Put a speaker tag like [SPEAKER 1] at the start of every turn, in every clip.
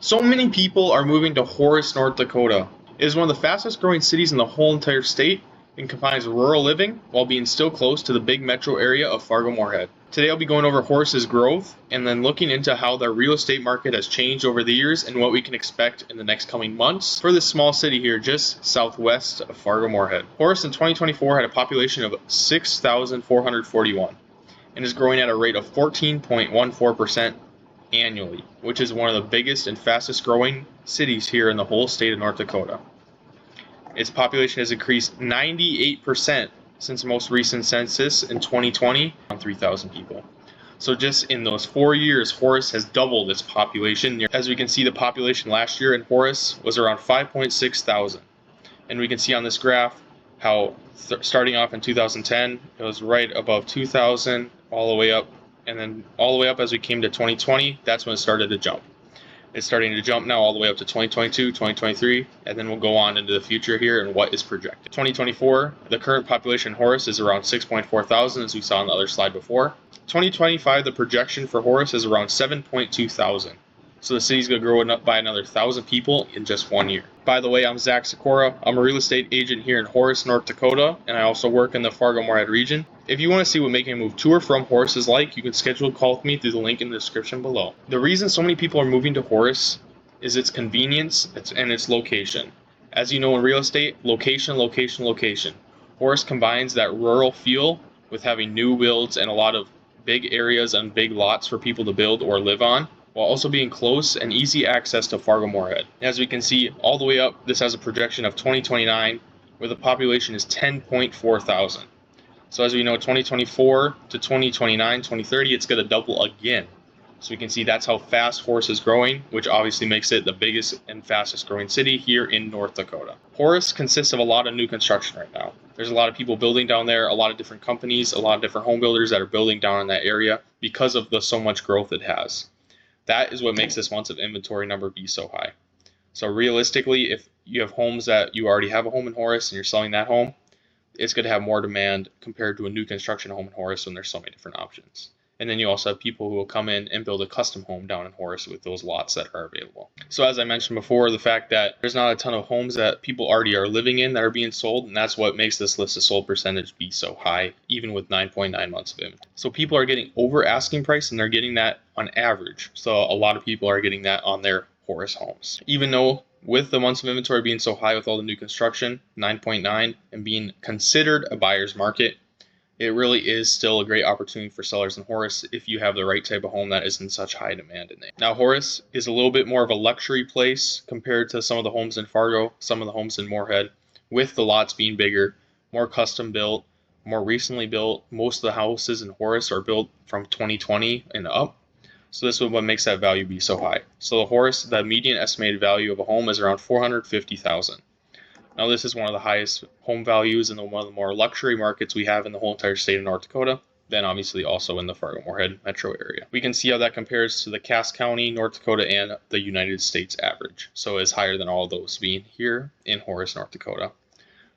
[SPEAKER 1] So many people are moving to Horace, North Dakota. It is one of the fastest growing cities in the whole entire state and combines rural living while being still close to the big metro area of Fargo-moorhead. Today I'll be going over Horace's growth and then looking into how the real estate market has changed over the years and what we can expect in the next coming months for this small city here just southwest of Fargo-moorhead. Horace in 2024 had a population of 6,441 and is growing at a rate of 14.14% annually, which is one of the biggest and fastest growing cities here in the whole state of North Dakota. Its population has increased 98% since the most recent census in 2020, around 3,000 people. So just in those 4 years, Horace has doubled its population. As we can see, the population last year in Horace was around 5.6 thousand. And we can see on this graph how starting off in 2010, it was right above 2,000 all the way up. And then all the way up as we came to 2020, that's when it started to jump. It's starting to jump now all the way up to 2022, 2023, and then we'll go on into the future here and what is projected. 2024, the current population in Horace is around 6.4 thousand, as we saw on the other slide before. 2025, the projection for Horace is around 7.2 thousand. So the city's going to grow up by another 1,000 people in just 1 year. By the way, I'm Zachsykorarealtor. I'm a real estate agent here in Horace, North Dakota, and I also work in the Fargo-moorhead region. If you want to see what making a move to or from Horace is like, you can schedule a call with me through the link in the description below. The reason so many people are moving to Horace is its convenience and its location. As you know in real estate, location, location, location. Horace combines that rural feel with having new builds and a lot of big areas and big lots for people to build or live on, while also being close and easy access to Fargo-moorhead. As we can see all the way up, this has a projection of 2029 where the population is 10.4 thousand. So as we know, 2024 to 2029, 2030, it's going to double again. So we can see that's how fast Horace is growing, which obviously makes it the biggest and fastest growing city here in North Dakota. Horace consists of a lot of new construction right now. There's a lot of people building down there, a lot of different companies, a lot of different home builders that are building down in that area because of the so much growth it has. That is what makes this months of inventory number be so high. So realistically, if you have homes that you already have a home in Horace and you're selling that home, it's going to have more demand compared to a new construction home in Horace when there's so many different options. And then you also have people who will come in and build a custom home down in Horace with those lots that are available. So as I mentioned before, the fact that there's not a ton of homes that people already are living in that are being sold, and that's what makes this list of sold percentage be so high, even with 9.9 months of inventory. So people are getting over asking price, and they're getting that on average. So a lot of people are getting that on their Horace homes. Even though with the months of inventory being so high with all the new construction, 9.9, and being considered a buyer's market, it really is still a great opportunity for sellers in Horace if you have the right type of home that is in such high demand in it. Now, Horace is a little bit more of a luxury place compared to some of the homes in Fargo, some of the homes in Moorhead, with the lots being bigger, more custom built, more recently built. Most of the houses in Horace are built from 2020 and up. So this is what makes that value be so high. So the Horace, the median estimated value of a home is around $450,000. Now this is one of the highest home values and one of the more luxury markets we have in the whole entire state of North Dakota. Then obviously also in the Fargo-moorhead metro area. We can see how that compares to the Cass County, North Dakota, and the United States average. So it's higher than all of those being here in Horace, North Dakota.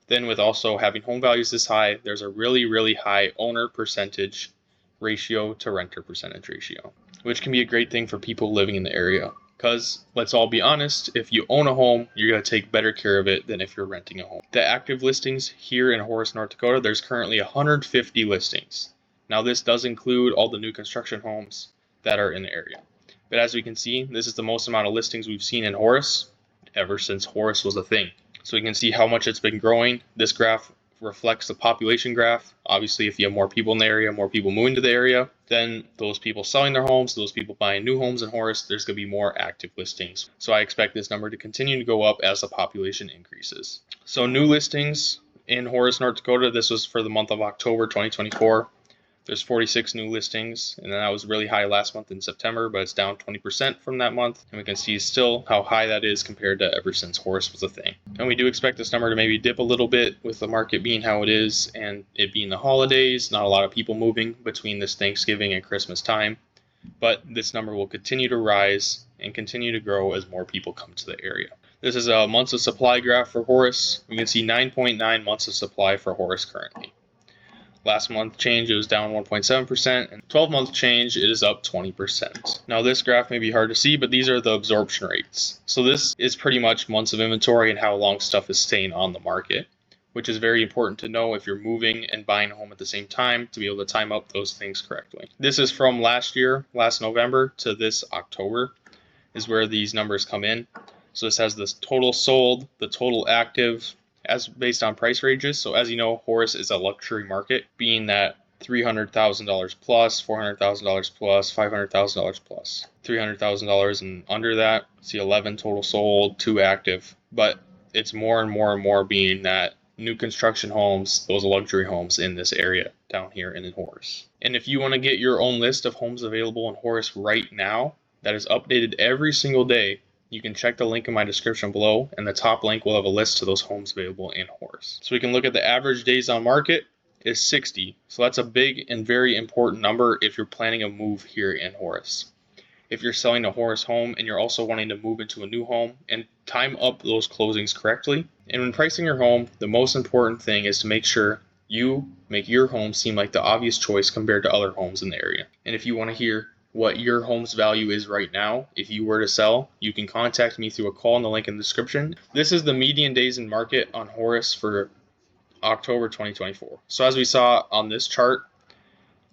[SPEAKER 1] Then with also having home values this high, there's a really, really high owner percentage ratio to renter percentage ratio, which can be a great thing for people living in the area. Because let's all be honest, if you own a home, you're going to take better care of it than if you're renting a home. The active listings here in Horace, North Dakota, there's currently 150 listings. Now this does include all the new construction homes that are in the area. But as we can see, this is the most amount of listings we've seen in Horace ever since Horace was a thing. So we can see how much it's been growing. This graph reflects the population graph. Obviously, if you have more people in the area, more people moving to the area, then those people selling their homes, those people buying new homes in Horace, there's going to be more active listings. So I expect this number to continue to go up as the population increases. So new listings in Horace, North Dakota, this was for the month of October 2024. There's 46 new listings, and then that was really high last month in September, but it's down 20% from that month. And we can see still how high that is compared to ever since Horace was a thing. And we do expect this number to maybe dip a little bit with the market being how it is and it being the holidays, not a lot of people moving between this Thanksgiving and Christmas time. But this number will continue to rise and continue to grow as more people come to the area. This is a months of supply graph for Horace. We can see 9.9 months of supply for Horace currently. Last month change, it was down 1.7%, and 12-month change, it is up 20%. Now this graph may be hard to see, but these are the absorption rates. So this is pretty much months of inventory and how long stuff is staying on the market, which is very important to know if you're moving and buying a home at the same time to be able to time up those things correctly. This is from last year, last November to this October is where these numbers come in. So this has this total sold, the total active, as based on price ranges. So as you know, Horace is a luxury market, being that $300,000 plus, $400,000 plus, $500,000 plus, $300,000 and under that. See 11 total sold, 2 active. But it's more and more and more being that new construction homes, those luxury homes in this area down here in Horace. And if you want to get your own list of homes available in Horace right now, that is updated every single day, you can check the link in my description below, and the top link will have a list to those homes available in Horace. So we can look at the average days on market is 60. So that's a big and very important number if you're planning a move here in Horace. If you're selling a Horace home and you're also wanting to move into a new home, and time up those closings correctly. And when pricing your home, the most important thing is to make sure you make your home seem like the obvious choice compared to other homes in the area. And if you want to hear what your home's value is right now, if you were to sell, you can contact me through a call in the link in the description. This is the median days in market on Horace for October 2024. So as we saw on this chart,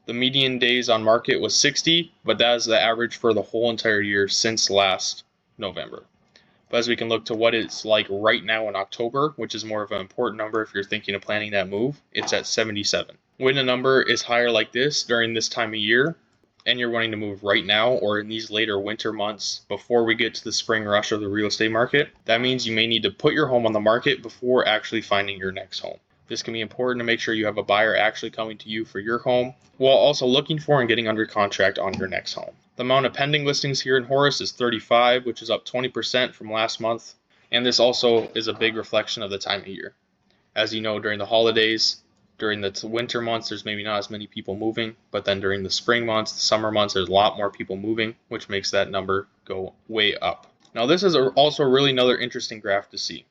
[SPEAKER 1] the median days on market was 60, but that is the average for the whole entire year since last November. But as we can look to what it's like right now in October, which is more of an important number if you're thinking of planning that move, it's at 77. When a number is higher like this during this time of year, and you're wanting to move right now or in these later winter months before we get to the spring rush of the real estate market, that means you may need to put your home on the market before actually finding your next home. This can be important to make sure you have a buyer actually coming to you for your home, while also looking for and getting under contract on your next home. The amount of pending listings here in Horace is 35, which is up 20% from last month, and this also is a big reflection of the time of year. As you know, during the holidays, during the winter months, there's maybe not as many people moving, but then during the spring months, the summer months, there's a lot more people moving, which makes that number go way up. Now, this is also really another interesting graph to see.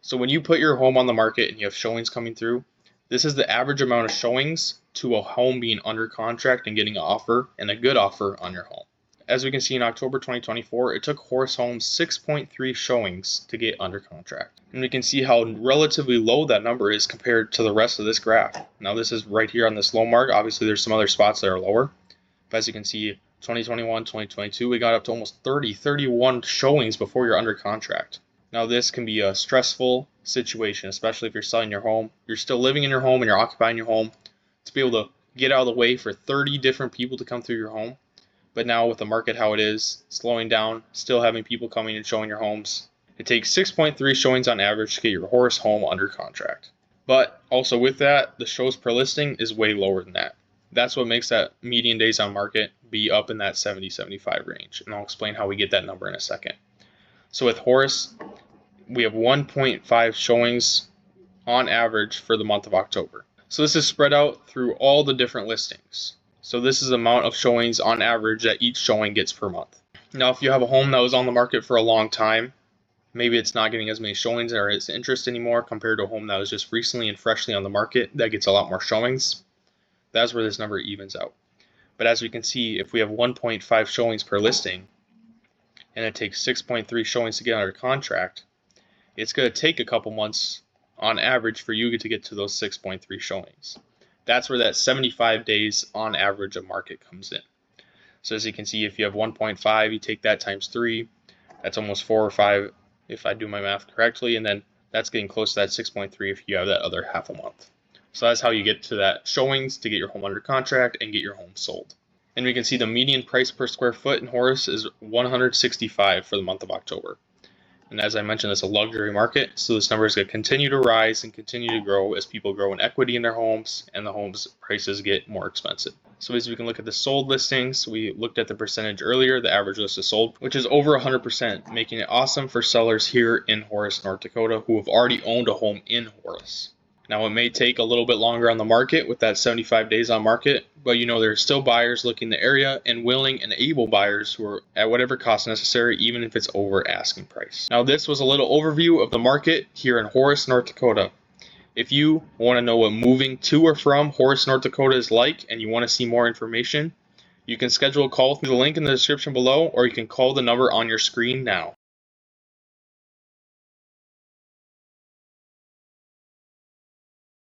[SPEAKER 1] So when you put your home on the market and you have showings coming through, this is the average amount of showings to a home being under contract and getting an offer, and a good offer on your home. As we can see in October 2024, it took Horace Homes 6.3 showings to get under contract. And we can see how relatively low that number is compared to the rest of this graph. Now this is right here on this low mark. Obviously there's some other spots that are lower. But as you can see, 2021, 2022, we got up to almost 31 showings before you're under contract. Now this can be a stressful situation, especially if you're selling your home. You're still living in your home and you're occupying your home. To be able to get out of the way for 30 different people to come through your home. But now with the market how it is, slowing down, still having people coming and showing your homes, it takes 6.3 showings on average to get your Horace home under contract. But also with that, the shows per listing is way lower than that. That's what makes that median days on market be up in that 70-75 range. And I'll explain how we get that number in a second. So with Horace, we have 1.5 showings on average for the month of October. So this is spread out through all the different listings. So this is the amount of showings on average that each showing gets per month. Now, if you have a home that was on the market for a long time, maybe it's not getting as many showings or its interest anymore compared to a home that was just recently and freshly on the market that gets a lot more showings. That's where this number evens out. But as we can see, if we have 1.5 showings per listing, and it takes 6.3 showings to get under contract, it's going to take a couple months on average for you to get to those 6.3 showings. That's where that 75 days on average of market comes in. So as you can see, if you have 1.5, you take that times 3, that's almost 4 or 5 if I do my math correctly, and then that's getting close to that 6.3 if you have that other half a month. So that's how you get to that showings to get your home under contract and get your home sold. And we can see the median price per square foot in Horace is $165 for the month of October. And as I mentioned, it's a luxury market, so this number is going to continue to rise and continue to grow as people grow in equity in their homes and the homes prices get more expensive. So as we can look at the sold listings, we looked at the percentage earlier, the average list is sold, which is over 100%, making it awesome for sellers here in Horace, North Dakota, who have already owned a home in Horace. Now, it may take a little bit longer on the market with that 75 days on market, but you know there's still buyers looking the area and willing and able buyers who are at whatever cost necessary, even if it's over asking price. Now, this was a little overview of the market here in Horace, North Dakota. If you want to know what moving to or from Horace, North Dakota is like and you want to see more information, you can schedule a call through the link in the description below, or you can call the number on your screen now.